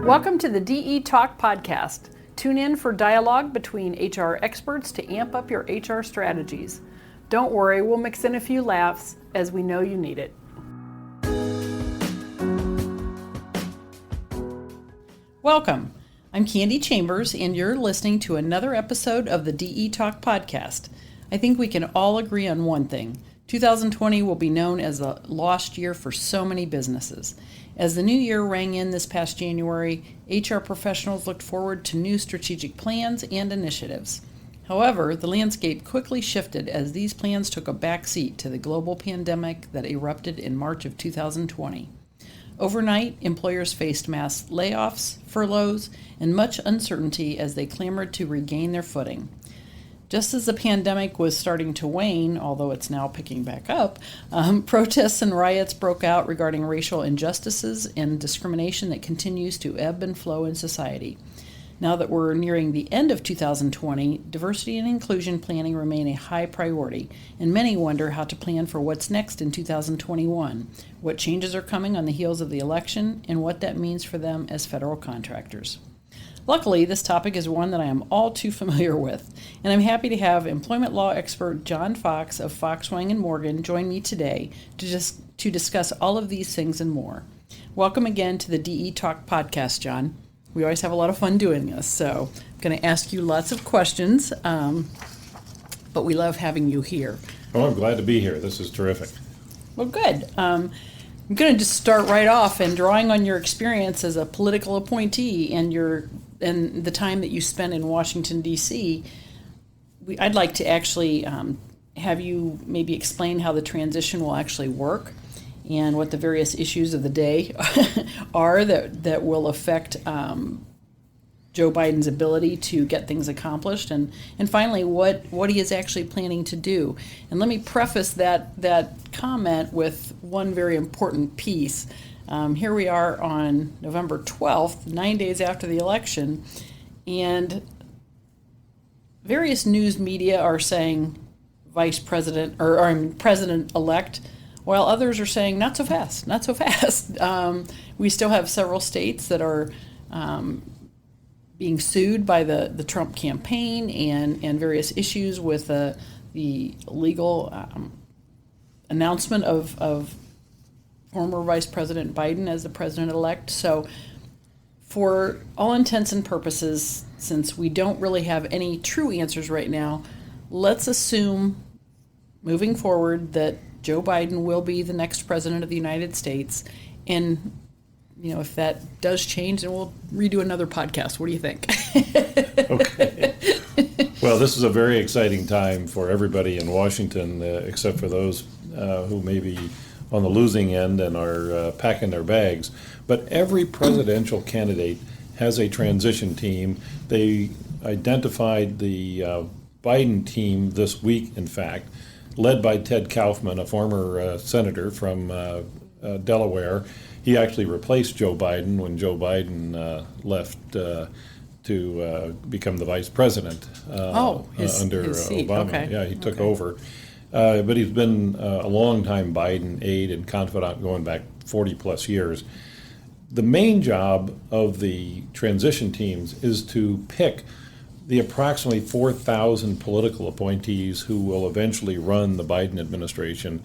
Welcome to the DE Talk podcast. Tune in for dialogue between HR experts to amp up your HR strategies. Don't worry, we'll mix in a few laughs as we know you need it. Welcome. I'm Candee Chambers, and you're listening to another episode of the DE Talk podcast. I think we can all agree on one thing. 2020 will be known as a lost year for so many businesses. As the new year rang in this past January, HR professionals looked forward to new strategic plans and initiatives. However, the landscape quickly shifted as these plans took a backseat to the global pandemic that erupted in March of 2020. Overnight, employers faced mass layoffs, furloughs, and much uncertainty as they clamored to regain their footing. Just as the pandemic was starting to wane, although it's now picking back up, protests and riots broke out regarding racial injustices and discrimination that continues to ebb and flow in society. Now that we're nearing the end of 2020, diversity and inclusion planning remain a high priority, and many wonder how to plan for what's next in 2021, what changes are coming on the heels of the election, and what that means for them as federal contractors. Luckily, this topic is one that I am all too familiar with, and I'm happy to have employment law expert John Fox of Fox, Wang Morgan join me today to discuss all of these things and more. Welcome again to the DE Talk podcast, John. We always have a lot of fun doing this, so I'm going to ask you lots of questions, but we love having you here. Oh, I'm glad to be here. This is terrific. Well, good. I'm going to just start right off and drawing on your experience as a political appointee and the time that you spent in Washington, D.C., I'd like to actually have you maybe explain how the transition will actually work and what the various issues of the day are that will affect Joe Biden's ability to get things accomplished, and finally what he is actually planning to do. And let me preface that comment with one very important piece. Here we are on November 12th, 9 days after the election, and various news media are saying vice president or president-elect, while others are saying not so fast, not so fast. We still have several states that are being sued by the Trump campaign and various issues with the legal announcement of former Vice President Biden as the president-elect. So for all intents and purposes, since we don't really have any true answers right now, let's assume moving forward that Joe Biden will be the next president of the United States. And, if that does change, then we'll redo another podcast. What do you think? Okay. Well, this is a very exciting time for everybody in Washington, except for those who may be on the losing end and are packing their bags. But every presidential candidate has a transition team. They identified the Biden team this week, in fact, led by Ted Kaufman, a former senator from Delaware. He actually replaced Joe Biden when Joe Biden left to become the vice president under his seat. Obama. Okay. Yeah, he took over. But he's been a long-time Biden aide and confidant going back 40-plus years. The main job of the transition teams is to pick the approximately 4,000 political appointees who will eventually run the Biden administration,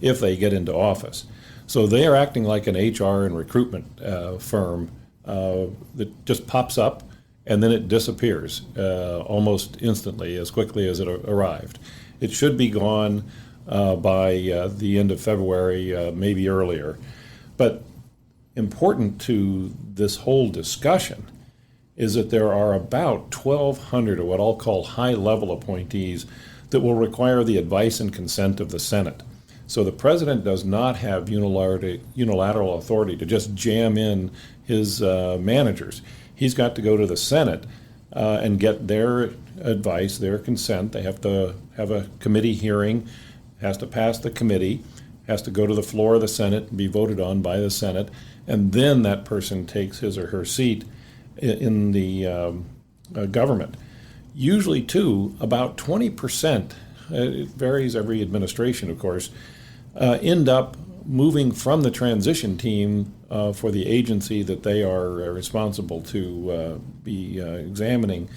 if they get into office. So they are acting like an HR and recruitment firm that just pops up and then it disappears almost instantly, as quickly as it arrived. It should be gone by the end of February, maybe earlier. But important to this whole discussion is that there are about 1,200 of what I'll call high-level appointees that will require the advice and consent of the Senate. So the president does not have unilateral authority to just jam in his managers. He's got to go to the Senate and get their advice, their consent. They have to have a committee hearing, has to pass the committee, has to go to the floor of the Senate and be voted on by the Senate, and then that person takes his or her seat in the government. Usually, too, about 20%, it varies every administration, of course, end up moving from the transition team for the agency that they are responsible to be examining,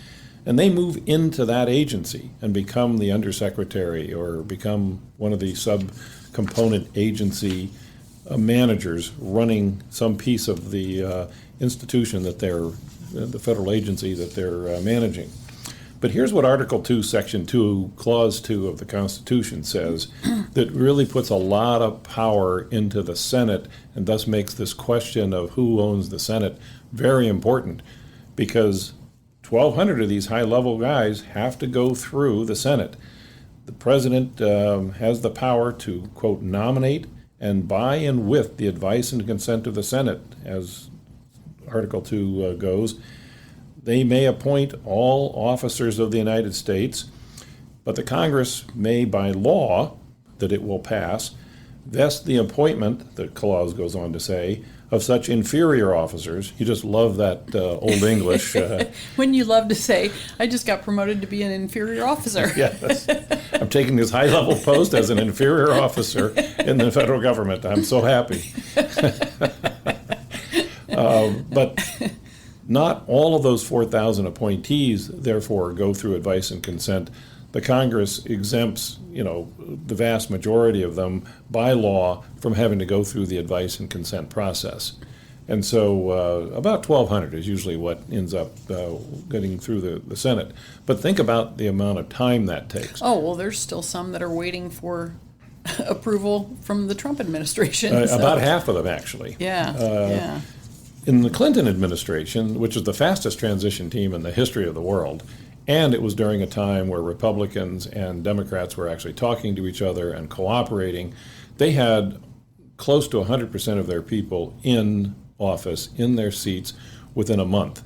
and they move into that agency and become the undersecretary or become one of the subcomponent agency managers running some piece of the institution that they're, the federal agency that they're managing. But here's what Article 2, Section 2, Clause 2 of the Constitution says that really puts a lot of power into the Senate and thus makes this question of who owns the Senate very important, because 1,200 of these high-level guys have to go through the Senate. The president has the power to, quote, nominate and by and with the advice and consent of the Senate, as Article 2 goes. They may appoint all officers of the United States, but the Congress may, by law that it will pass, vest the appointment, the clause goes on to say, of such inferior officers. You just love that Old English. When you love to say, I just got promoted to be an inferior officer. Yes. I'm taking this high-level post as an inferior officer in the federal government. I'm so happy. But not all of those 4,000 appointees, therefore, go through advice and consent. The Congress exempts, the vast majority of them by law from having to go through the advice and consent process. And so about 1,200 is usually what ends up getting through the Senate. But think about the amount of time that takes. Oh, well, there's still some that are waiting for approval from the Trump administration. About half of them, actually. Yeah. In the Clinton administration, which is the fastest transition team in the history of the world, and it was during a time where Republicans and Democrats were actually talking to each other and cooperating, they had close to 100% of their people in office, in their seats, within a month.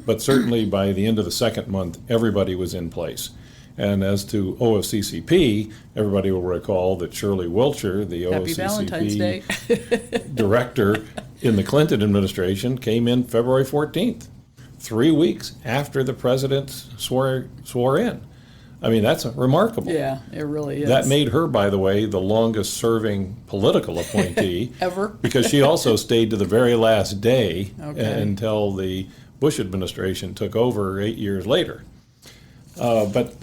But certainly by the end of the second month, everybody was in place. And as to OFCCP, everybody will recall that Shirley Wiltshire, the Happy Valentine's Day. OFCCP director in the Clinton administration, came in February 14th, 3 weeks after the president swore in. I mean, that's remarkable. Yeah, it really is. That made her, by the way, the longest serving political appointee ever, because she also stayed to the very last day until the Bush administration took over 8 years later. But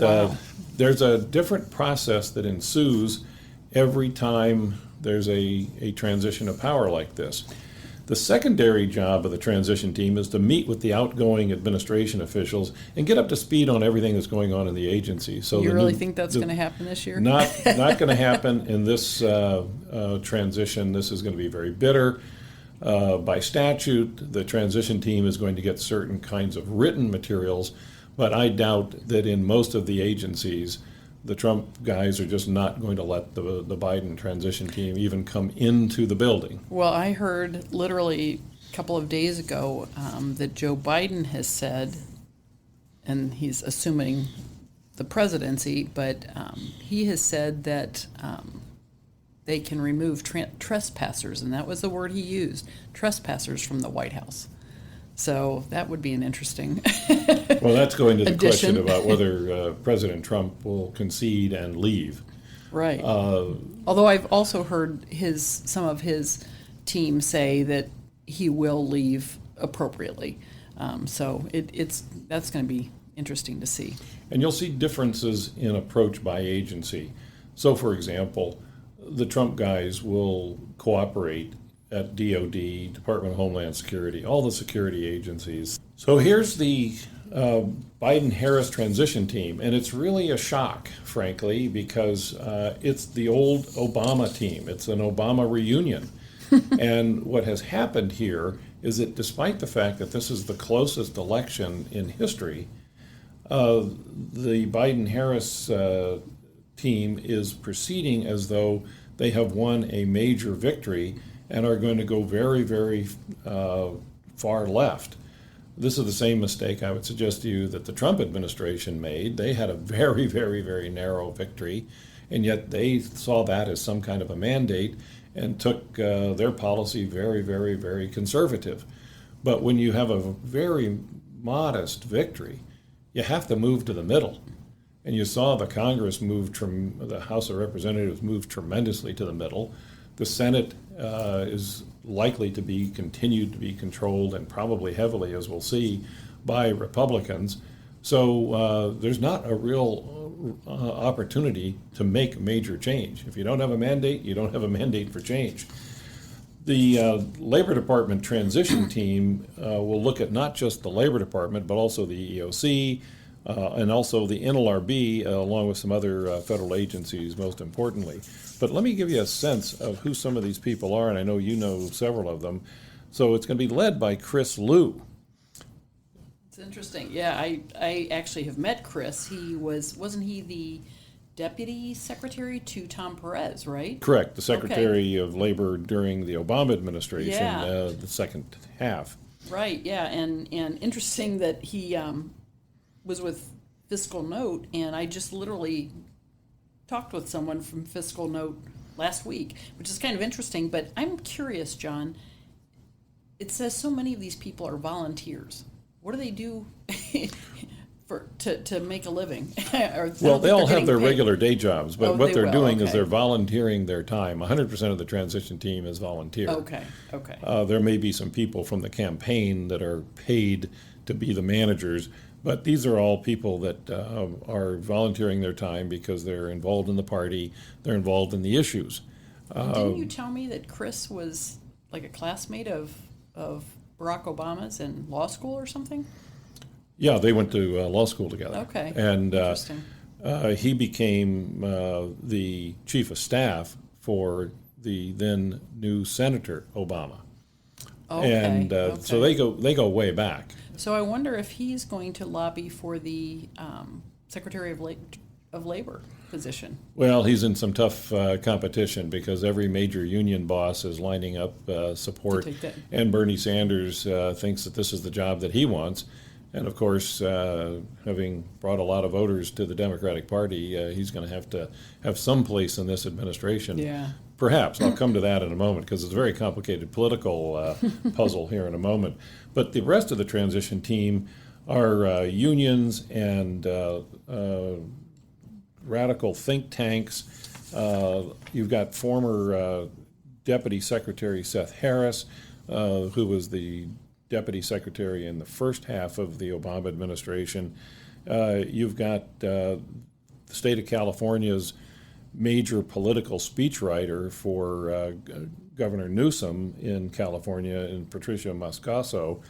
there's a different process that ensues every time there's a transition of power like this. The secondary job of the transition team is to meet with the outgoing administration officials and get up to speed on everything that's going on in the agency. So you really think that's going to happen this year? Not going to happen in this transition. This is going to be very bitter. By statute, the transition team is going to get certain kinds of written materials, but I doubt that in most of the agencies, the Trump guys are just not going to let the Biden transition team even come into the building. Well, I heard literally a couple of days ago that Joe Biden has said, and he's assuming the presidency, but he has said that they can remove trespassers, and that was the word he used, trespassers from the White House. So that would be an interesting Well, that's going to the addition. question about whether President Trump will concede and leave. Right. Although I've also heard some of his team say that he will leave appropriately. So that's going to be interesting to see. And you'll see differences in approach by agency. So, for example, the Trump guys will cooperate at DOD, Department of Homeland Security, all the security agencies. So here's the Biden-Harris transition team, and it's really a shock, frankly, because it's the old Obama team. It's an Obama reunion. And what has happened here is that despite the fact that this is the closest election in history, the Biden-Harris team is proceeding as though they have won a major victory and are going to go very, very far left. This is the same mistake I would suggest to you that the Trump administration made. They had a very, very, very narrow victory, and yet they saw that as some kind of a mandate and took their policy very, very, very conservative. But when you have a very modest victory, you have to move to the middle. And you saw the Congress move, the House of Representatives moved tremendously to the middle. The Senate is likely to be continued to be controlled, and probably heavily, as we'll see, by Republicans. So there's not a real opportunity to make major change. If you don't have a mandate, you don't have a mandate for change. The Labor Department transition team will look at not just the Labor Department, but also the EEOC and also the NLRB, along with some other federal agencies, most importantly. But let me give you a sense of who some of these people are, and I know you know several of them. So it's going to be led by Chris Liu. It's interesting. Yeah, I actually have met Chris. He wasn't he the Deputy Secretary to Tom Perez, right? Correct, the Secretary of Labor during the Obama administration, Yeah. the second half. Right, yeah, and interesting that he was with Fiscal Note, and I just literally talked with someone from Fiscal Note last week, which is kind of interesting, but I'm curious, John. It says so many of these people are volunteers. What do they do to make a living? Well, they all have their regular day jobs, but what they're doing is okay. they're volunteering their time. 100% of the transition team is volunteer. Okay. There may be some people from the campaign that are paid to be the managers, but these are all people that are volunteering their time because they're involved in the party, they're involved in the issues. Didn't you tell me that Chris was like a classmate of Barack Obama's in law school or something? Yeah, they went to law school together. Okay, and interesting. He became the chief of staff for the then new Senator Obama. Okay, And okay. so they go way back. So I wonder if he's going to lobby for the Secretary of Labor position. Well, he's in some tough competition because every major union boss is lining up support, To take that. and Bernie Sanders thinks that this is the job that he wants. And of course, having brought a lot of voters to the Democratic Party, he's going to have some place in this administration. Yeah. Perhaps. I'll come to that in a moment because it's a very complicated political puzzle here in a moment. But the rest of the transition team are unions and radical think tanks. You've got former Deputy Secretary Seth Harris, who was the Deputy Secretary in the first half of the Obama administration. You've got the state of California's major political speechwriter for Governor Newsom in California, and Patricia Moscaso.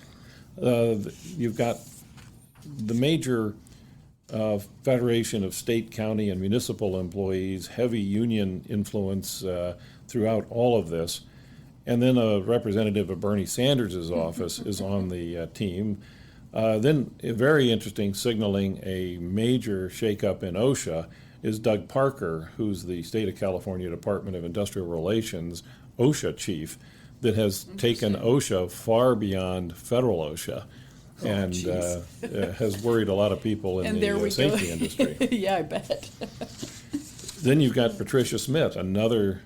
You've got the major Federation of State, County, and Municipal Employees, heavy union influence throughout all of this. And then a representative of Bernie Sanders' office is on the team. Then, very interesting, signaling a major shakeup in OSHA is Doug Parker, who's the State of California Department of Industrial Relations OSHA chief, that has taken OSHA far beyond federal OSHA. And has worried a lot of people in the safety industry. Yeah, I bet. Then you've got Patricia Smith, another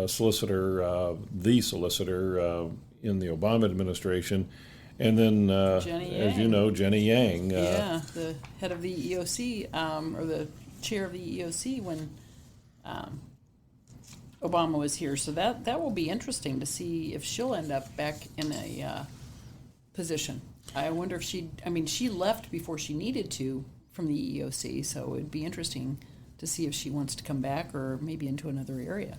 solicitor, the solicitor in the Obama administration. And then, as you know, Jenny Yang. Yeah, the head of the EEOC, or the chair of the EEOC when Obama was here. So that will be interesting to see if she'll end up back in a position. I wonder if she left before she needed to from the EEOC, so it would be interesting to see if she wants to come back or maybe into another area.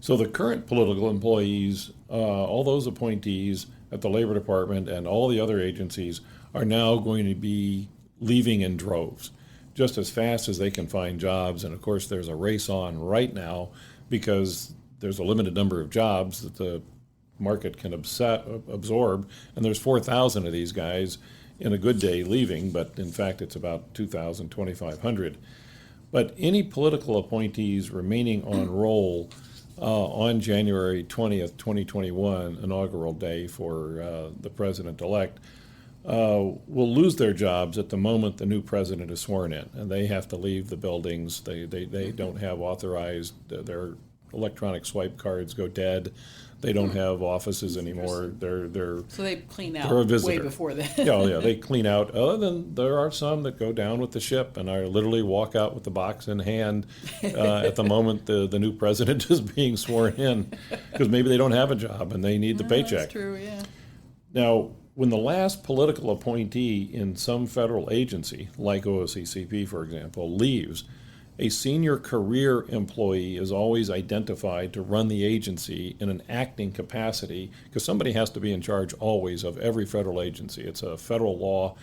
So the current political employees, all those appointees at the Labor Department and all the other agencies are now going to be leaving in droves, just as fast as they can find jobs. And of course, there's a race on right now because there's a limited number of jobs that the market can absorb, and there's 4,000 of these guys in a good day leaving, but in fact it's about 2,000, 2,500. But any political appointees remaining on roll on January 20th, 2021, inaugural day for the president-elect, will lose their jobs at the moment the new president is sworn in, and they have to leave the buildings. They don't have authorized, their electronic swipe cards go dead. They don't have offices anymore. They're So they clean they're out a way visitor. before that. Yeah, they clean out. Other than there are some that go down with the ship and are literally walk out with the box in hand at the moment the new president is being sworn in, because maybe they don't have a job and they need the paycheck. That's true, yeah. Now, when the last political appointee in some federal agency, like OFCCP, for example, leaves, a senior career employee is always identified to run the agency in an acting capacity, because somebody has to be in charge always of every federal agency. It's a federal law.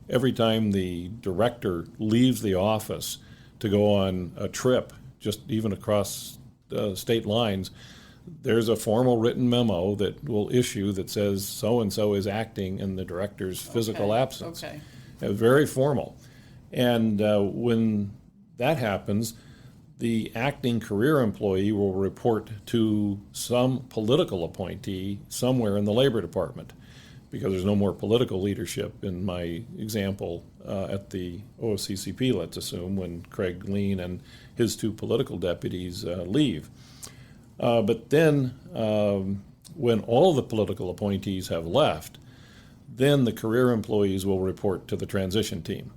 Every time the director leaves the office to go on a trip, just even across state lines, there's a formal written memo that will issue that says so-and-so is acting in the director's physical absence. Okay. Very formal. And when that happens, the acting career employee will report to some political appointee somewhere in the Labor Department, because there's no more political leadership in my example at the OFCCP, let's assume, when Craig Lean and his two political deputies leave. But then when all the political appointees have left, then the career employees will report to the transition team.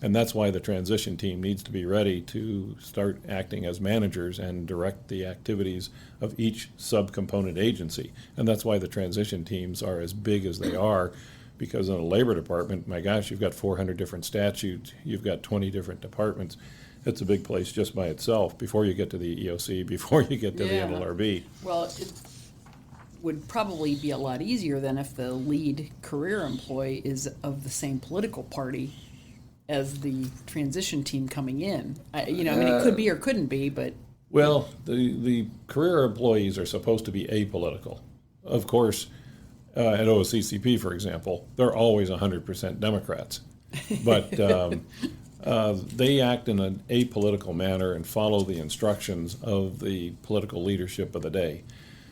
And that's why the transition team needs to be ready to start acting as managers and direct the activities of each subcomponent agency. And that's why the transition teams are as big as they are, because in the Labor Department, my gosh, you've got 400 different statutes, you've got 20 different departments. It's a big place just by itself before you get to the EEOC, before you get to the NLRB. Well, it would probably be a lot easier than if the lead career employee is of the same political party as the transition team coming in. It could be or couldn't be, but... Well, the career employees are supposed to be apolitical. Of course, at OFCCP, for example, they're always 100% Democrats. But they act in an apolitical manner and follow the instructions of the political leadership of the day.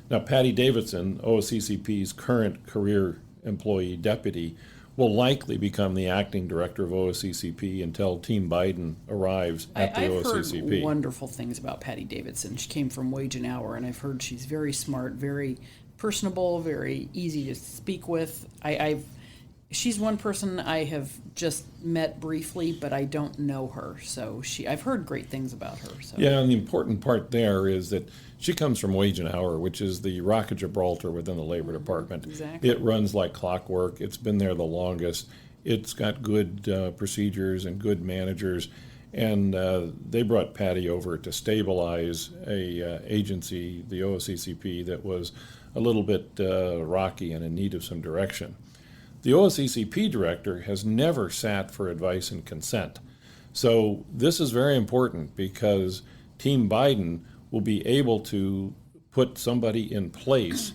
Now, Patty Davidson, OFCCP's current career employee deputy, will likely become the acting director of OFCCP until Team Biden arrives at the OFCCP. I've heard wonderful things about Patty Davidson. She came from Wage and Hour, and I've heard she's very smart, very personable, very easy to speak with. She's one person I have just met briefly, but I don't know her. So I've heard great things about her. So. Yeah, and the important part there is that she comes from Wage and Hour, which is the Rock of Gibraltar within the Labor Department. Exactly. It runs like clockwork. It's been there the longest. It's got good procedures and good managers. And they brought Patty over to stabilize a agency, the OFCCP, that was a little bit rocky and in need of some direction. The OFCCP director has never sat for advice and consent. So this is very important, because Team Biden will be able to put somebody in place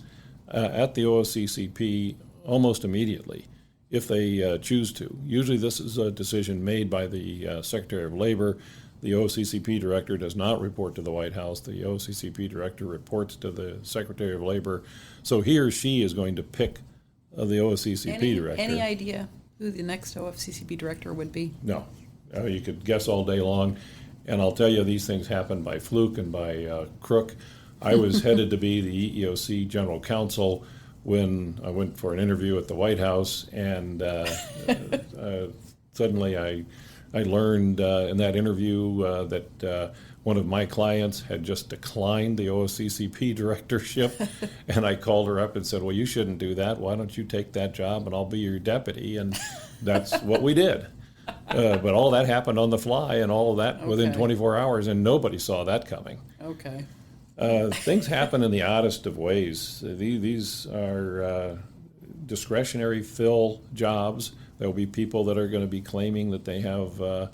at the OFCCP almost immediately if they choose to. Usually this is a decision made by the Secretary of Labor. The OFCCP director does not report to the White House. The OFCCP director reports to the Secretary of Labor. So he or she is going to pick the OFCCP director. Any idea who the next OFCCP director would be? No. You could guess all day long. And I'll tell you, these things happen by fluke and by crook. I was headed to be the EEOC general counsel when I went for an interview at the White House, and suddenly I learned in that interview that one of my clients had just declined the OFCCP directorship, and I called her up and said, well, you shouldn't do that. Why don't you take that job and I'll be your deputy? And that's what we did. But all that happened on the fly, and all of that within 24 hours, and nobody saw that coming. Okay. Things happen in the oddest of ways. These are discretionary fill jobs. There will be people that are going to be claiming that they have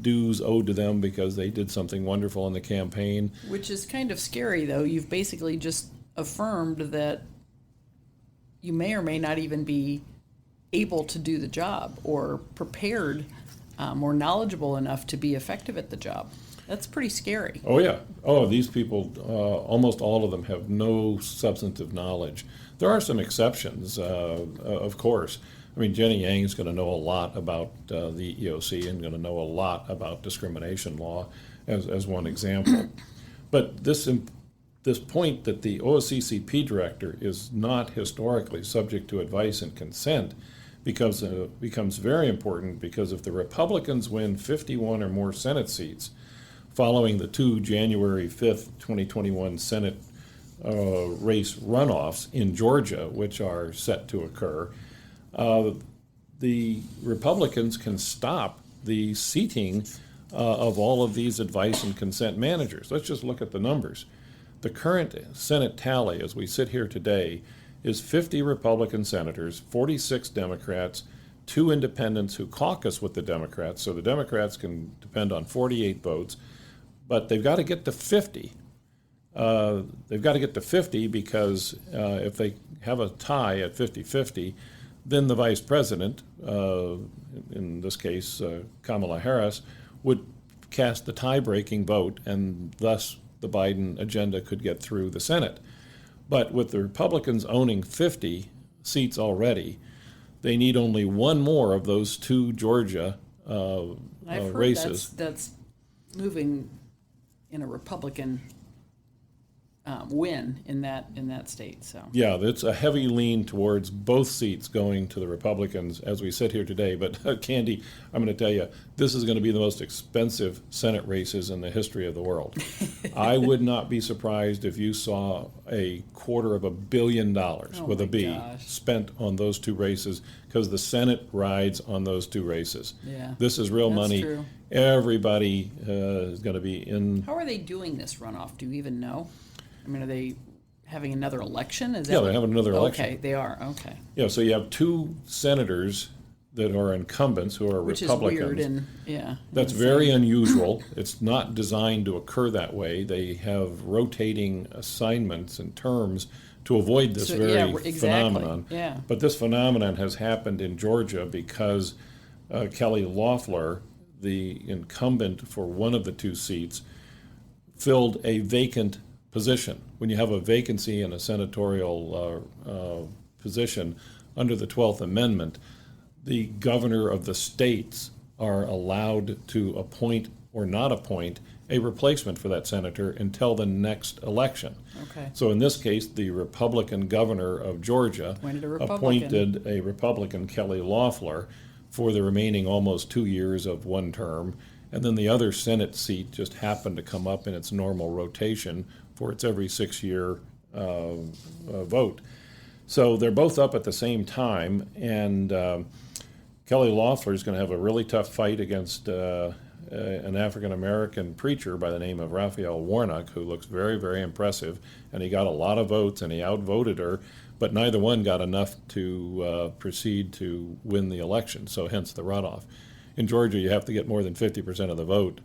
dues owed to them because they did something wonderful in the campaign. Which is kind of scary, though. You've basically just affirmed that you may or may not even be able to do the job, or prepared or knowledgeable enough to be effective at the job. That's pretty scary. Oh, yeah. Oh, these people, almost all of them have no substantive knowledge. There are some exceptions, of course. I mean, Jenny Yang is going to know a lot about the EEOC and going to know a lot about discrimination law as one example. But this this point that the OFCCP director is not historically subject to advice and consent becomes very important, because if the Republicans win 51 or more Senate seats following the two January 5th, 2021 Senate race runoffs in Georgia, which are set to occur, the Republicans can stop the seating of all of these advice and consent managers. Let's just look at the numbers. The current Senate tally as we sit here today is 50 Republican senators, 46 Democrats, 2 independents who caucus with the Democrats, so the Democrats can depend on 48 votes, but they've got to get to 50. They've got to get to 50 because if they have a tie at 50-50, then the vice president, in this case Kamala Harris, would cast the tie-breaking vote, and thus the Biden agenda could get through the Senate. But with the Republicans owning 50 seats already, they need only one more of those 2 Georgia I've heard races. That's moving in a Republican win in that state. So Yeah, it's a heavy lean towards both seats going to the Republicans as we sit here today. But Candee, I'm going to tell you, this is going to be the most expensive Senate races in the history of the world. I would not be surprised if you saw $250 million with a B spent on those 2 races, because the Senate rides on those 2 races. Yeah, this is real money. True. Everybody is going to be in. How are they doing this runoff? Do you even know? I mean, are they having another election? Is that Yeah, they're having another election. Okay, they are. Okay. Yeah, so you have 2 senators that are incumbents who are Which Republicans. is weird and yeah. That's very unusual. It's not designed to occur that way. They have rotating assignments and terms to avoid this phenomenon. Yeah. But this phenomenon has happened in Georgia because Kelly Loeffler, the incumbent for one of the 2 seats, filled a vacant position. When you have a vacancy in a senatorial position under the 12th Amendment, the governor of the states are allowed to appoint or not appoint a replacement for that senator until the next election. Okay. So in this case, the Republican governor of Georgia appointed a Republican, Kelly Loeffler, for the remaining almost 2 years of one term, and then the other Senate seat just happened to come up in its normal rotation for its every 6-year vote. So they're both up at the same time, and Kelly Loeffler is going to have a really tough fight against an African-American preacher by the name of Raphael Warnock, who looks very, very impressive, and he got a lot of votes, and he outvoted her, but neither one got enough to proceed to win the election, so hence the runoff. In Georgia, you have to get more than 50% of the vote,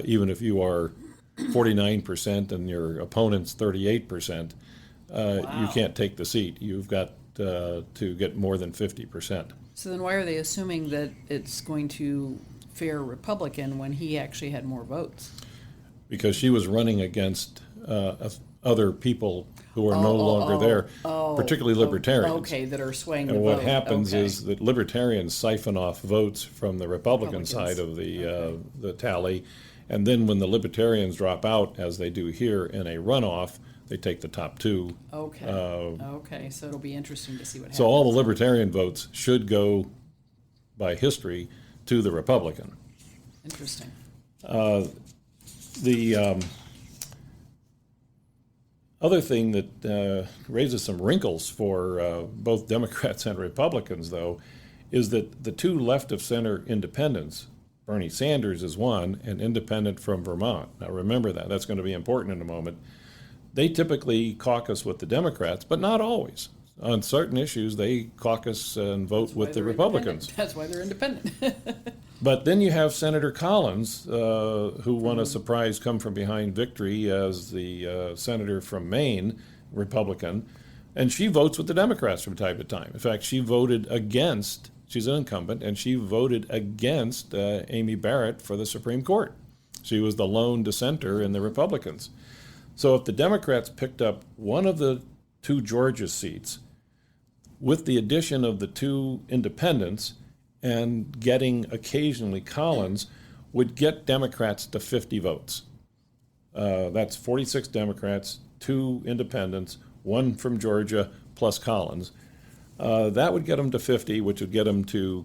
even if you are 49% and your opponent's 38%. You can't take the seat. You've got to get more than 50%. So then why are they assuming that it's going to fare Republican when he actually had more votes? Because she was running against other people who are no longer there, particularly libertarians. Okay, that are swaying the And vote. what happens is that libertarians siphon off votes from the Republican side of the tally, and then when the libertarians drop out, as they do here in a runoff, they take the top 2. Okay. Okay, so it'll be interesting to see what happens. So all the libertarian votes should go, by history, to the Republican. Interesting. The other thing that raises some wrinkles for both Democrats and Republicans, though, is that the 2 left-of-center independents, Bernie Sanders is one, an independent from Vermont. Now remember that. That's going to be important in a moment. They typically caucus with the Democrats, but not always. On certain issues, they caucus and vote with the Republicans. That's why they're independent. But then you have Senator Collins, who won a surprise come-from-behind victory as the senator from Maine, Republican, and she votes with the Democrats from time to time. In fact, she voted against, she's an incumbent, and she voted against Amy Barrett for the Supreme Court. She was the lone dissenter in the Republicans. So if the Democrats picked up one of the 2 Georgia seats, with the addition of the 2 independents and getting occasionally Collins, would get Democrats to 50 votes. That's 46 Democrats, 2 independents, 1 from Georgia, plus Collins. That would get them to 50, which would get them to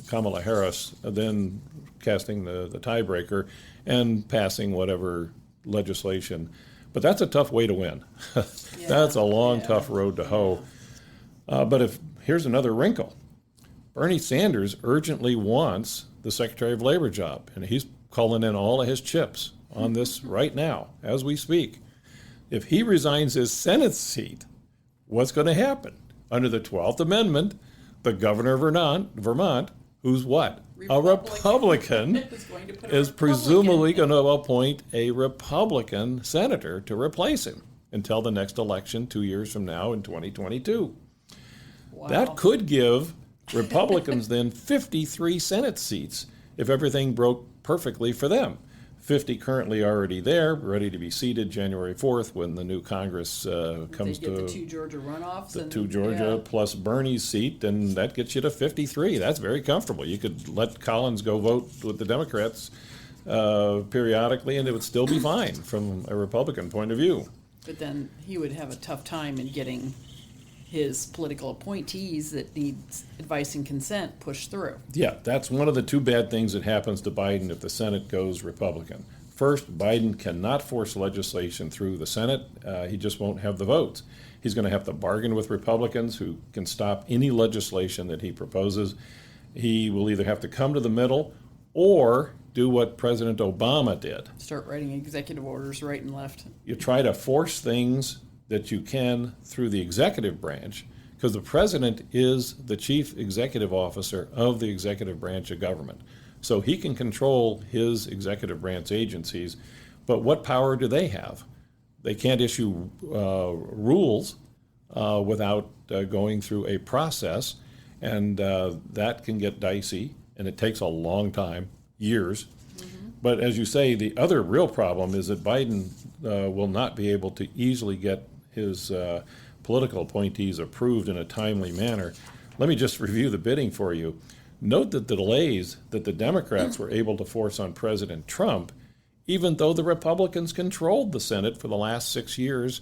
Kamala Harris, then casting the tiebreaker and passing whatever legislation. But that's a tough way to win. That's a long, tough road to hoe. But here's another wrinkle. Bernie Sanders urgently wants the Secretary of Labor job, and he's calling in all of his chips on this right now, as we speak. If he resigns his Senate seat, what's going to happen? Under the 12th Amendment, the governor of Vermont, who's what? A Republican, is presumably going to appoint a Republican senator to replace him until the next election 2 years from now in 2022. Wow. That could give Republicans then 53 Senate seats if everything broke perfectly for them. 50 currently already there, ready to be seated January 4th when the new Congress comes to the 2 Georgia runoffs. The 2 Georgia plus Bernie's seat, and that gets you to 53. That's very comfortable. You could let Collins go vote with the Democrats periodically, and it would still be fine from a Republican point of view. But then he would have a tough time in getting his political appointees that need advice and consent pushed through. Yeah, that's one of the 2 bad things that happens to Biden if the Senate goes Republican. First, Biden cannot force legislation through the Senate. He just won't have the votes. He's going to have to bargain with Republicans who can stop any legislation that he proposes. He will either have to come to the middle or do what President Obama did. Start writing executive orders right and left. You try to force things that you can through the executive branch, because the president is the chief executive officer of the executive branch of government. So he can control his executive branch agencies, but what power do they have? They can't issue rules without going through a process, and that can get dicey, and it takes a long time, years. But as you say, the other real problem is that Biden will not be able to easily get his political appointees approved in a timely manner. Let me just review the bidding for you. Note that the delays that the Democrats were able to force on President Trump, even though the Republicans controlled the Senate for the last 6 years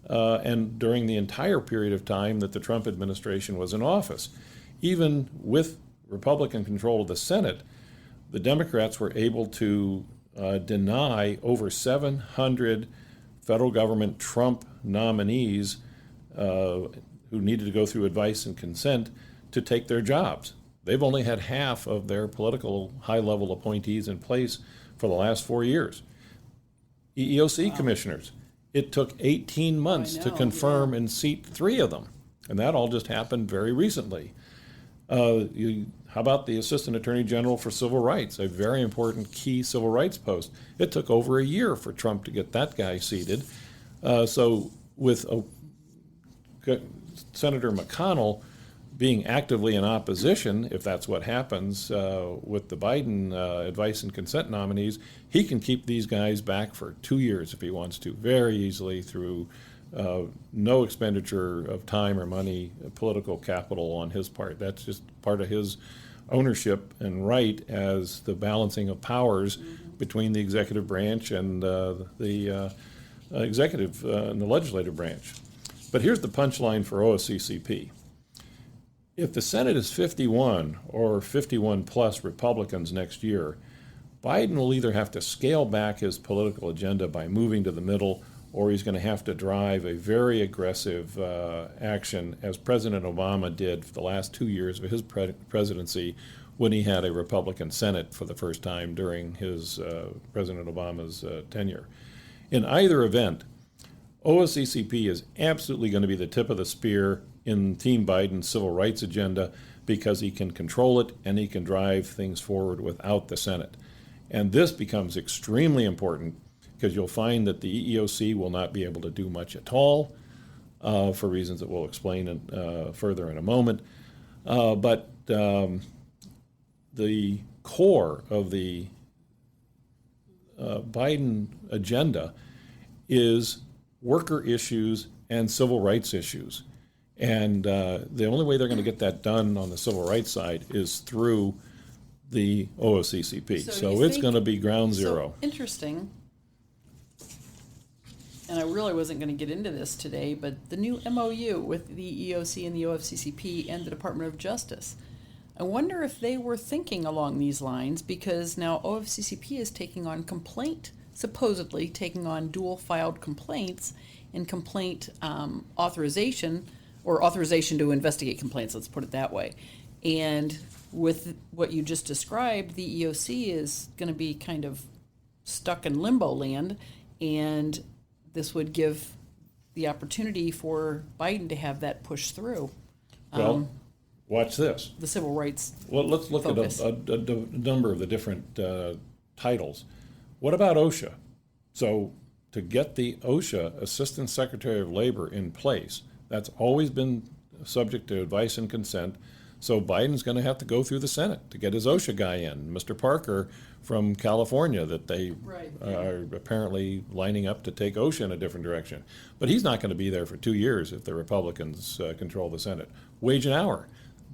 and during the entire period of time that the Trump administration was in office. Even with Republican control of the Senate, the Democrats were able to deny over 700 federal government Trump nominees who needed to go through advice and consent to take their jobs. They've only had half of their political high-level appointees in place for the last 4 years. EEOC commissioners, it took 18 months to confirm and seat 3 of them, and that all just happened very recently. How about the Assistant Attorney General for Civil Rights, a very important key civil rights post? It took over a year for Trump to get that guy seated. So with Senator McConnell being actively in opposition, if that's what happens with the Biden advice and consent nominees, he can keep these guys back for 2 years if he wants to, very easily through no expenditure of time or money, political capital on his part. That's just part of his ownership and right as the balancing of powers between the executive branch and the executive and the legislative branch. But here's the punchline for OFCCP. If the Senate is 51 or 51 plus Republicans next year, Biden will either have to scale back his political agenda by moving to the middle, or he's going to have to drive a very aggressive action, as President Obama did for the last 2 years of his presidency when he had a Republican Senate for the first time during his President Obama's tenure. In either event, OFCCP is absolutely going to be the tip of the spear in Team Biden's civil rights agenda because he can control it and he can drive things forward without the Senate. And this becomes extremely important because you'll find that the EEOC will not be able to do much at all for reasons that we'll explain further in a moment. But the core of the Biden agenda is worker issues and civil rights issues. And the only way they're going to get that done on the civil rights side is through the OFCCP. So it's going to be ground zero. Interesting. and I really wasn't going to get into this today, but the new MOU with the EOC and the OFCCP and the Department of Justice. I wonder if they were thinking along these lines, because now OFCCP is taking on supposedly taking on dual-filed complaints and complaint authorization, or authorization to investigate complaints, let's put it that way. And with what you just described, the EOC is going to be kind of stuck in limbo land, and this would give the opportunity for Biden to have that pushed through. Well, watch this. The civil rights. Well, let's look focus. at a number of the different titles. What about OSHA? So to get the OSHA Assistant Secretary of Labor in place, that's always been subject to advice and consent. So Biden's going to have to go through the Senate to get his OSHA guy in, Mr. Parker from California, that they are apparently lining up to take OSHA in a different direction. But he's not going to be there for 2 years if the Republicans control the Senate. Wage and hour.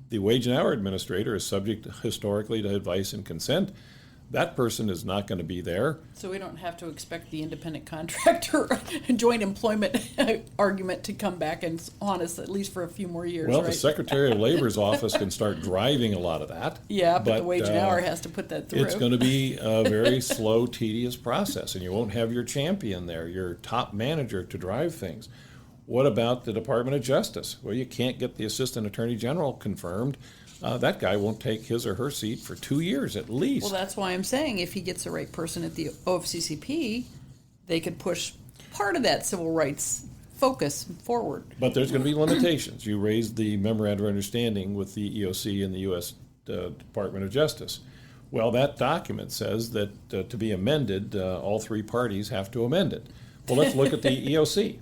The wage and hour administrator is subject historically to advice and consent. That person is not going to be there. So we don't have to expect the independent contractor joint employment argument to come back and haunt us at least for a few more years. Well, right? the Secretary of Labor's office can start driving a lot of that. Yeah, but the wage and hour has to put that through. It's going to be a very slow, tedious process, and you won't have your champion there, your top manager to drive things. What about the Department of Justice? Well, you can't get the Assistant Attorney General confirmed. That guy won't take his or her seat for 2 years at least. Well, that's why I'm saying if he gets the right person at the OFCCP, they could push part of that civil rights focus forward. But there's going to be limitations. You raised the memorandum of understanding with the EOC and the U.S. Department of Justice. Well, that document says that to be amended, all three parties have to amend it. Well, let's look at the EOC.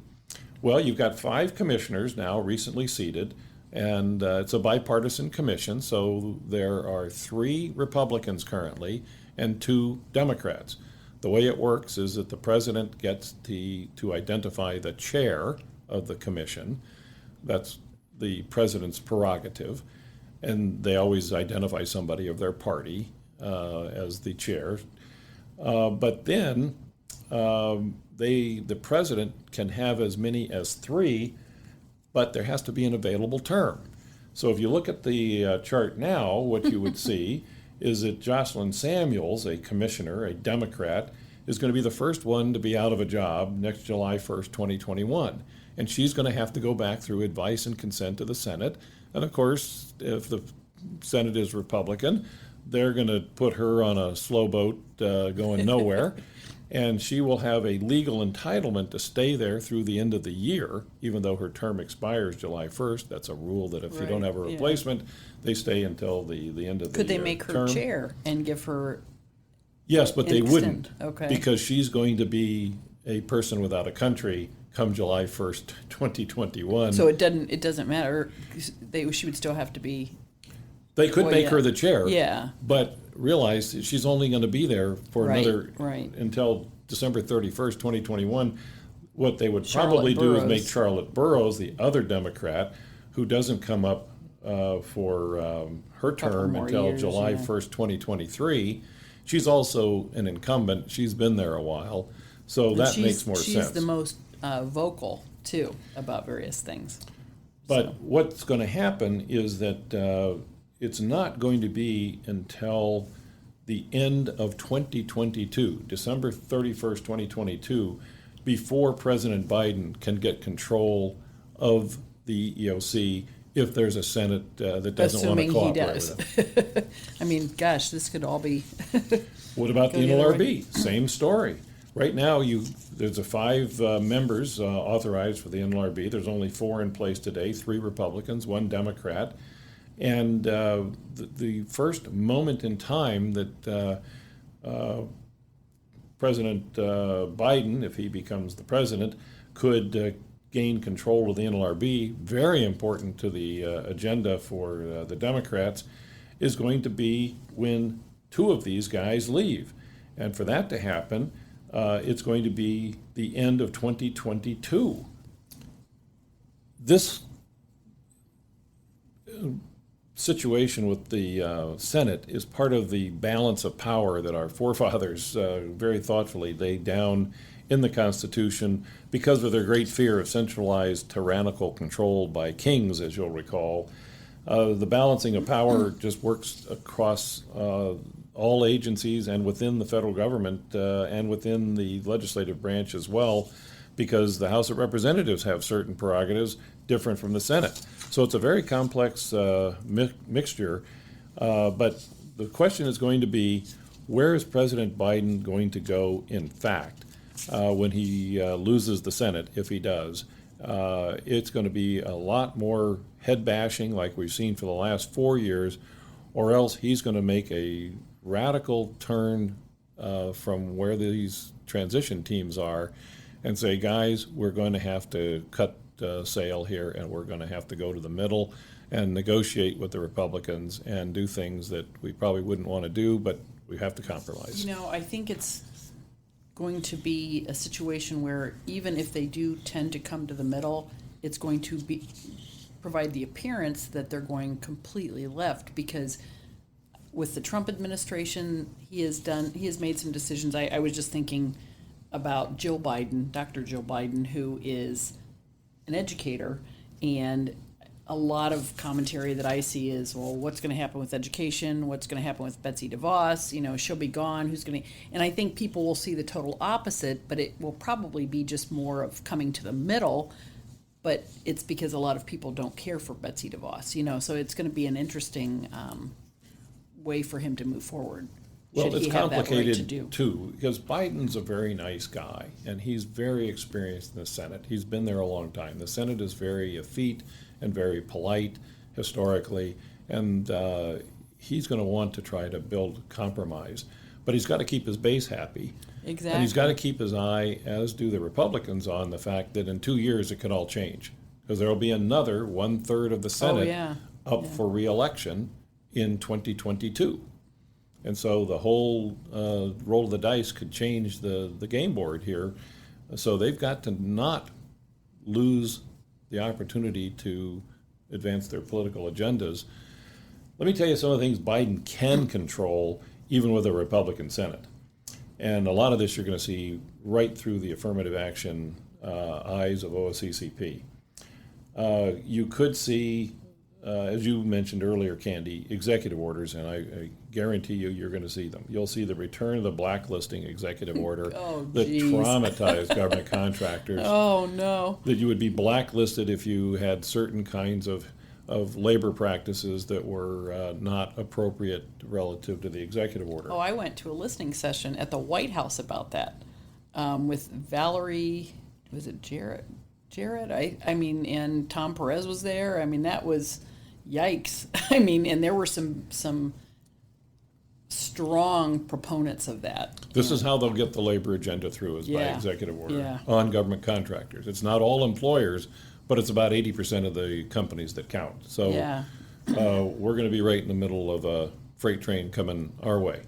Well, you've got 5 commissioners now recently seated, and it's a bipartisan commission, so there are 3 Republicans currently and 2 Democrats. The way it works is that the president gets to identify the chair of the commission. That's the president's prerogative, and they always identify somebody of their party as the chair. But then the president can have as many as 3, but there has to be an available term. So if you look at the chart now, what you would see is that Jocelyn Samuels, a commissioner, a Democrat, is going to be the first one to be out of a job next July 1st, 2021. And she's going to have to go back through advice and consent to the Senate. And of course, if the Senate is Republican, they're going to put her on a slow boat going nowhere. And she will have a legal entitlement to stay there through the end of the year, even though her term expires July 1st. That's a rule that if you don't have a replacement, they stay until the end of the Could they make her term. chair and give her? Yes, but they wouldn't, okay, because she's going to be a person without a country come July 1st, 2021. So it doesn't matter. She would still have to be. They could make her the chair, yeah, but realize she's only going to be there for another until December 31st, 2021. What they would probably do is make Charlotte Burrows, the other Democrat, who doesn't come up for her term until July 1st, 2023. She's also an incumbent. She's been there a while, so that makes more sense. She's the most vocal, too, about various things. But what's going to happen is that it's not going to be until the end of 2022, December 31st, 2022, before President Biden can get control of the EOC if there's a Senate that doesn't want to cooperate with him. I mean, gosh, this could all be. What about the NLRB? Same story. Right now, there's 5 members authorized for the NLRB. There's only 4 in place today, 3 Republicans, 1 Democrat. And the first moment in time that President Biden, if he becomes the president, could gain control of the NLRB, very important to the agenda for the Democrats, is going to be when 2 of these guys leave. And for that to happen, it's going to be the end of 2022. This situation with the Senate is part of the balance of power that our forefathers very thoughtfully laid down in the Constitution because of their great fear of centralized tyrannical control by kings, as you'll recall. The balancing of power just works across all agencies and within the federal government and within the legislative branch as well, because the House of Representatives have certain prerogatives different from the Senate. So it's a very complex mixture. But the question is going to be, where is President Biden going to go in fact when he loses the Senate, if he does? It's going to be a lot more head bashing like we've seen for the last 4 years, or else he's going to make a radical turn from where these transition teams are and say, guys, we're going to have to cut sail here, and we're going to have to go to the middle and negotiate with the Republicans and do things that we probably wouldn't want to do, but we have to compromise. You know, I think it's going to be a situation where even if they do tend to come to the middle, it's going to be provide the appearance that they're going completely left, because with the Trump administration, he has made some decisions. I was just thinking about Jill Biden, Dr. Jill Biden, who is an educator, and a lot of commentary that I see is, well, what's going to happen with education? What's going to happen with Betsy DeVos? You know, she'll be gone. Who's going to? And I think people will see the total opposite, but it will probably be just more of coming to the middle. But it's because a lot of people don't care for Betsy DeVos, you know. So it's going to be an interesting way for him to move forward. Well, should it's he have that right complicated to do. too, because Biden's a very nice guy, and he's very experienced in the Senate. He's been there a long time. The Senate is very effete and very polite historically, and he's going to want to try to build compromise. But he's got to keep his base happy. Exactly. And he's got to keep his eye, as do the Republicans, on the fact that in 2 years it could all change, because there will be another 1/3 of the Senate up for re-election in 2022. And so the whole roll of the dice could change the game board here. So they've got to not lose the opportunity to advance their political agendas. Let me tell you some of the things Biden can control, even with a Republican Senate. And a lot of this you're going to see right through the affirmative action eyes of OFCCP. You could see, as you mentioned earlier, Candee, executive orders, and I guarantee you're going to see them. You'll see the return of the blacklisting executive order that traumatized government contractors. Oh, no. That you would be blacklisted if you had certain kinds of labor practices that were not appropriate relative to the executive order. Oh, I went to a listening session at the White House about that with Valerie, was it Jarrett? I mean, and Tom Perez was there. I mean, that was yikes. I mean, and there were some strong proponents of that. This is how they'll get the labor agenda through, is by executive order on government contractors. It's not all employers, but it's about 80% of the companies that count. So we're going to be right in the middle of a freight train coming our way.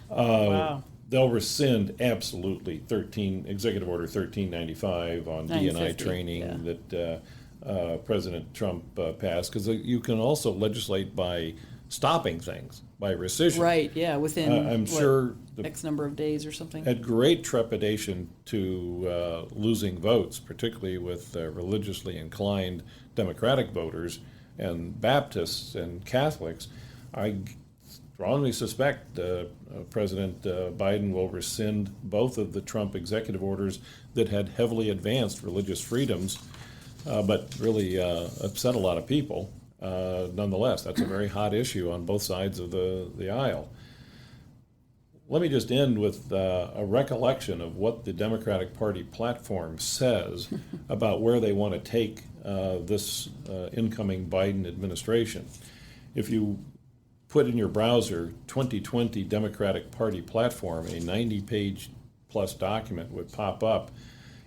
Wow. They'll rescind absolutely Executive Order 1395 on D&I training that President Trump passed, because you can also legislate by stopping things, by rescission. Right, yeah, within I'm sure X number of days or something. At great trepidation to losing votes, particularly with religiously inclined Democratic voters and Baptists and Catholics, I strongly suspect President Biden will rescind both of the Trump executive orders that had heavily advanced religious freedoms, but really upset a lot of people. Nonetheless, that's a very hot issue on both sides of the aisle. Let me just end with a recollection of what the Democratic Party platform says about where they want to take this incoming Biden administration. If you put in your browser 2020 Democratic Party platform, a 90-page plus document would pop up.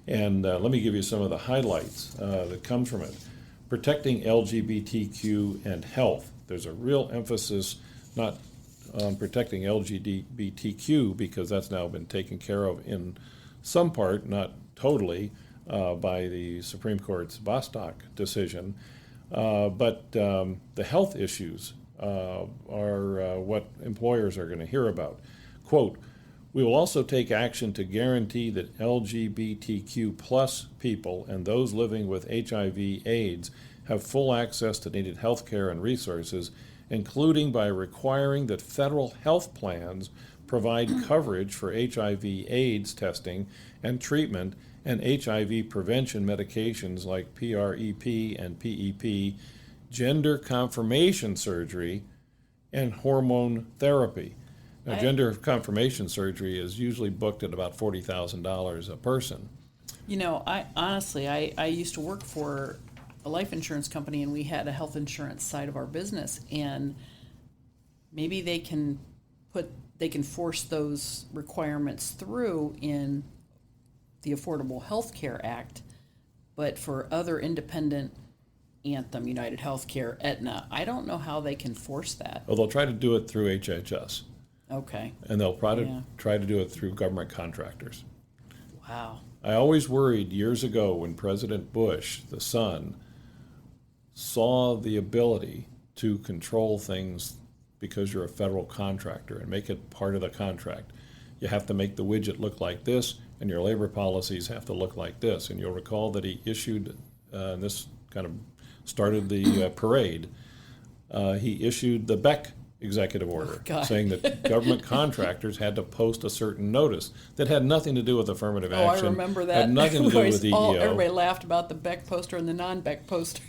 And let me give you some of the highlights that come from it. Protecting LGBTQ and health. There's a real emphasis not on protecting LGBTQ, because that's now been taken care of in some part, not totally, by the Supreme Court's Bostock decision. But the health issues are what employers are going to hear about. Quote, We will also take action to guarantee that LGBTQ plus people and those living with HIV/AIDS have full access to needed health care and resources, including by requiring that federal health plans provide coverage for HIV/AIDS testing and treatment and HIV prevention medications like PrEP and PEP, gender confirmation surgery, and hormone therapy. Now, gender confirmation surgery is usually booked at about $40,000 a person. I used to work for a life insurance company, and we had a health insurance side of our business, and maybe they can force those requirements through in the Affordable Health Care Act, but for other independent, Anthem, United Healthcare, Aetna, I don't know how they can force that. Well, they'll try to do it through HHS. Okay. And they'll try to do it through government contractors. Wow. I always worried years ago when President Bush, the son, saw the ability to control things because you're a federal contractor and make it part of the contract. You have to make the widget look like this, and your labor policies have to look like this. And you'll recall that he issued, and this kind of started the parade, he issued the Beck executive order saying that government contractors had to post a certain notice that had nothing to do with affirmative action. I remember that. Had nothing to do with EEO. Everybody laughed about the Beck poster and the non-Beck poster.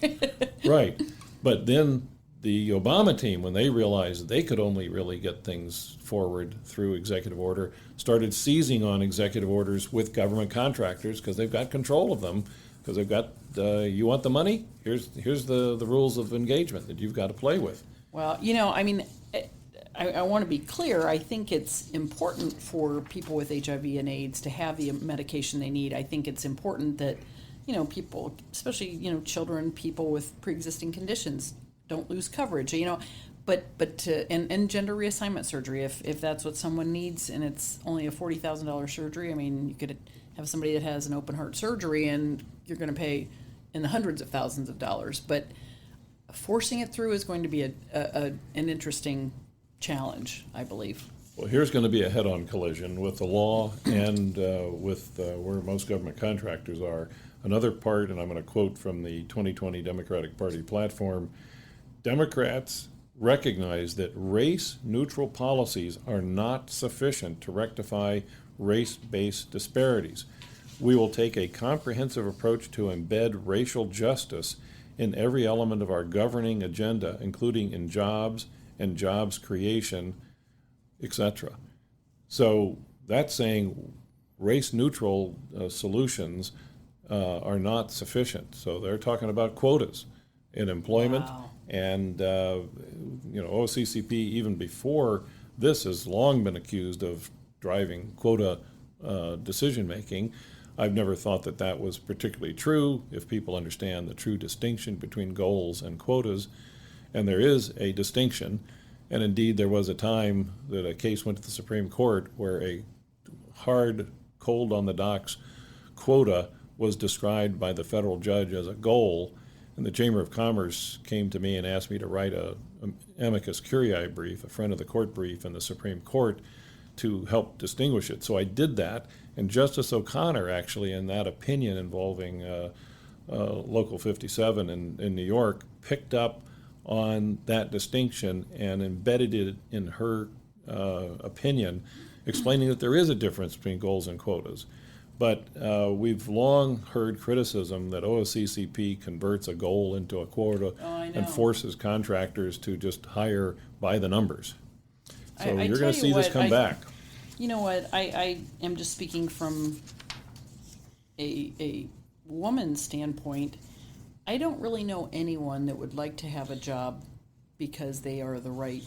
Right. But then the Obama team, when they realized they could only really get things forward through executive order, started seizing on executive orders with government contractors because they've got control of them, because they've got, you want the money? Here's the rules of engagement that you've got to play with. Well, I want to be clear. I think it's important for people with HIV and AIDS to have the medication they need. I think it's important that, people, especially, children, people with pre-existing conditions, don't lose coverage, and gender reassignment surgery, if that's what someone needs and it's only a $40,000 surgery. I mean, you could have somebody that has an open heart surgery and you're going to pay in the hundreds of thousands of dollars. But forcing it through is going to be an interesting challenge, I believe. Well, here's going to be a head-on collision with the law and with where most government contractors are. Another part, and I'm going to quote from the 2020 Democratic Party platform, Democrats recognize that race-neutral policies are not sufficient to rectify race-based disparities. We will take a comprehensive approach to embed racial justice in every element of our governing agenda, including in jobs and jobs creation, etc. So that's saying race-neutral solutions are not sufficient. So they're talking about quotas in employment. Wow. And OFCCP, even before this, has long been accused of driving quota decision-making. I've never thought that was particularly true if people understand the true distinction between goals and quotas. And there is a distinction. And indeed, there was a time that a case went to the Supreme Court where a hard, cold on the docks quota was described by the federal judge as a goal. And the Chamber of Commerce came to me and asked me to write a amicus curiae brief, a friend of the court brief in the Supreme Court, to help distinguish it. So I did that, and Justice O'Connor actually, in that opinion involving Local 57 in New York, picked up on that distinction and embedded it in her opinion, explaining that there is a difference between goals and quotas. But we've long heard criticism that OFCCP converts a goal into a quota and forces contractors to just hire by the numbers. So you're going to see this come back. You know what? I am just speaking from a woman's standpoint. I don't really know anyone that would like to have a job because they are the right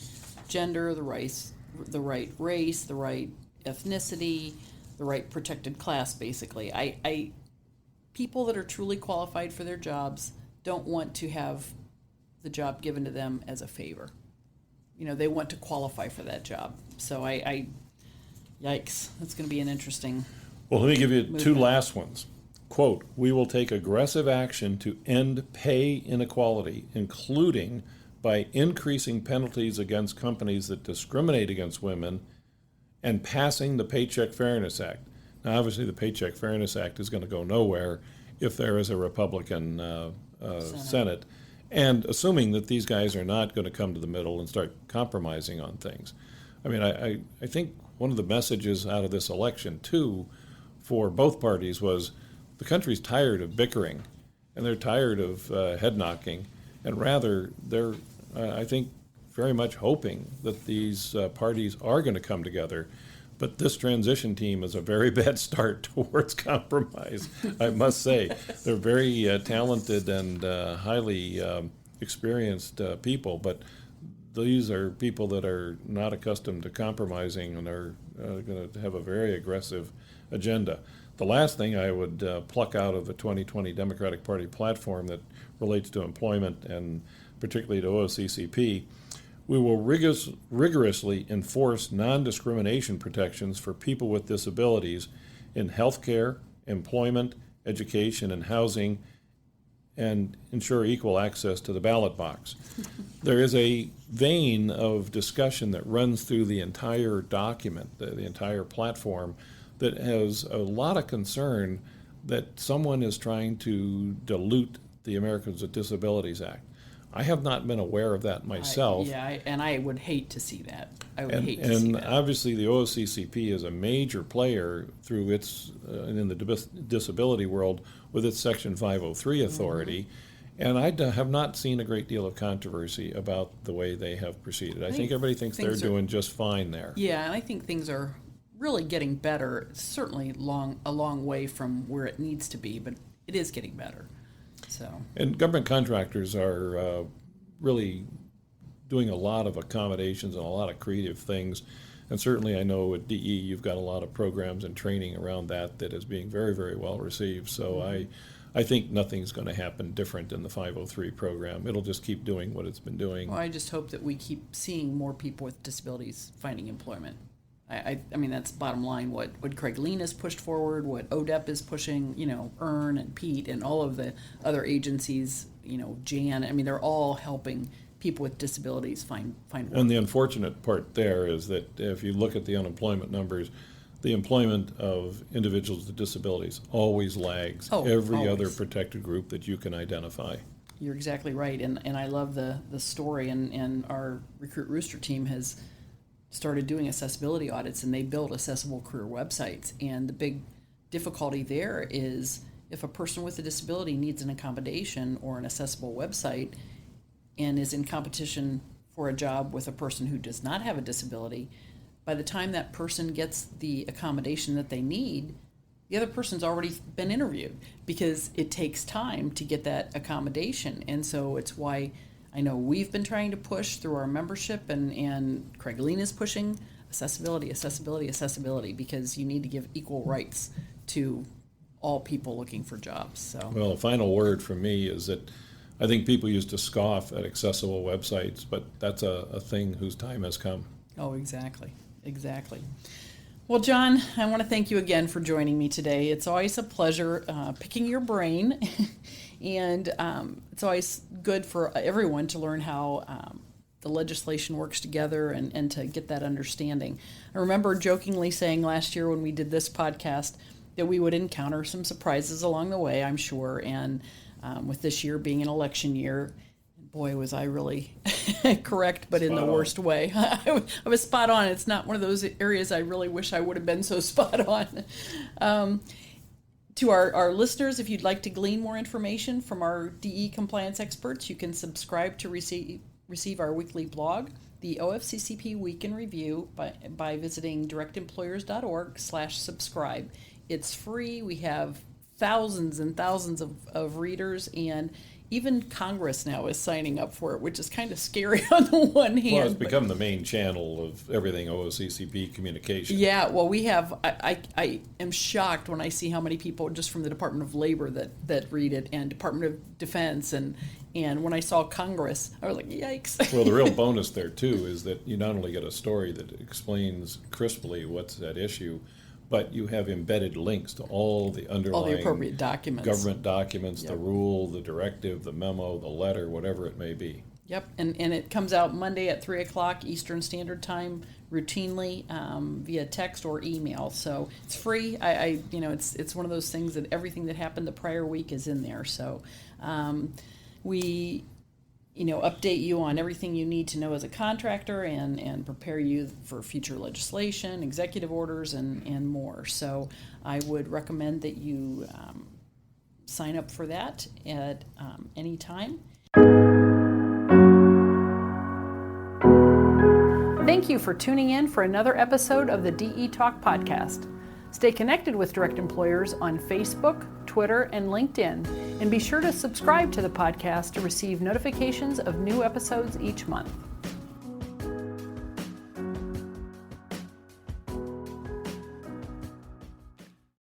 gender, the right race, the right ethnicity, the right protected class, basically. People that are truly qualified for their jobs don't want to have the job given to them as a favor. They want to qualify for that job. So yikes, that's going to be an interesting Well, let me give you movement. two last ones. Quote, we will take aggressive action to end pay inequality, including by increasing penalties against companies that discriminate against women and passing the Paycheck Fairness Act. Now, obviously, the Paycheck Fairness Act is going to go nowhere if there is a Republican Senate, and assuming that these guys are not going to come to the middle and start compromising on things. I mean, I think one of the messages out of this election, too, for both parties was the country's tired of bickering, and they're tired of head-knocking, and rather they're, I think, very much hoping that these parties are going to come together. But this transition team is a very bad start towards compromise, I must say. They're very talented and highly experienced people, but these are people that are not accustomed to compromising and are going to have a very aggressive agenda. The last thing I would pluck out of the 2020 Democratic Party platform that relates to employment and particularly to OFCCP, we will rigorously enforce non-discrimination protections for people with disabilities in healthcare, employment, education, and housing, and ensure equal access to the ballot box. There is a vein of discussion that runs through the entire document, the entire platform, that has a lot of concern that someone is trying to dilute the Americans with Disabilities Act. I have not been aware of that myself. And I would hate to see that. I would hate to see And that. obviously, the OFCCP is a major player through its in the disability world with its Section 503 authority. And I have not seen a great deal of controversy about the way they have proceeded. I think everybody thinks they're doing just fine there. Yeah, and I think things are really getting better. It's certainly a long way from where it needs to be, but it is getting better. So. And government contractors are really doing a lot of accommodations and a lot of creative things. And certainly I know at DE you've got a lot of programs and training around that is being very, very well received. So I think nothing's going to happen different in the 503 program. It'll just keep doing what it's been doing. Well, I just hope that we keep seeing more people with disabilities finding employment. I mean, that's bottom line. What Craig Lean has pushed forward, what ODEP is pushing, EARN and Pete and all of the other agencies, Jan. I mean, they're all helping people with disabilities find work. And the unfortunate part there is that if you look at the unemployment numbers, the employment of individuals with disabilities always lags every always. other protected group that you can identify. You're exactly right, and I love the story, and our Recruit Rooster team has started doing accessibility audits, and they build accessible career websites. And the big difficulty there is if a person with a disability needs an accommodation or an accessible website and is in competition for a job with a person who does not have a disability, by the time that person gets the accommodation that they need, the other person's already been interviewed, because it takes time to get that accommodation. And so it's why I know we've been trying to push through our membership, and Craig Lean is pushing accessibility, because you need to give equal rights to all people looking for jobs. So, well, a final word from me is that I think people used to scoff at accessible websites, but that's a thing whose time has come. Oh, exactly. Well, John, I want to thank you again for joining me today. It's always a pleasure picking your brain, and it's always good for everyone to learn how the legislation works together and to get that understanding. I remember jokingly saying last year when we did this podcast that we would encounter some surprises along the way, I'm sure, and with this year being an election year, boy, was I really correct, but in the worst way. I was spot on. It's not one of those areas I really wish I would have been so spot on. To our listeners, if you'd like to glean more information from our DE compliance experts, you can subscribe to receive our weekly blog, the OFCCP Week in Review, by visiting directemployers.org/subscribe. It's free. We have thousands and thousands of readers, and even Congress now is signing up for it, which is kind of scary on the one hand. Well, it's become the main channel of everything OFCCP communication. Yeah, well, we have, I am shocked when I see how many people just from the Department of Labor that read it, and Department of Defense, and when I saw Congress, I was like, yikes. Well, the real bonus there, too, is that you not only get a story that explains crisply what's at issue, but you have embedded links to all the underlying appropriate documents, government documents, the rule, the directive, the memo, the letter, whatever it may be. Yep, and it comes out Monday at 3 o'clock Eastern Standard Time, routinely via text or email. So it's free. It's one of those things that everything that happened the prior week is in there. So we update you on everything you need to know as a contractor and prepare you for future legislation, executive orders, and more. So I would recommend that you sign up for that at any time. Thank you for tuning in for another episode of the DE Talk podcast. Stay connected with direct employers on Facebook, Twitter, and LinkedIn, and be sure to subscribe to the podcast to receive notifications of new episodes each month.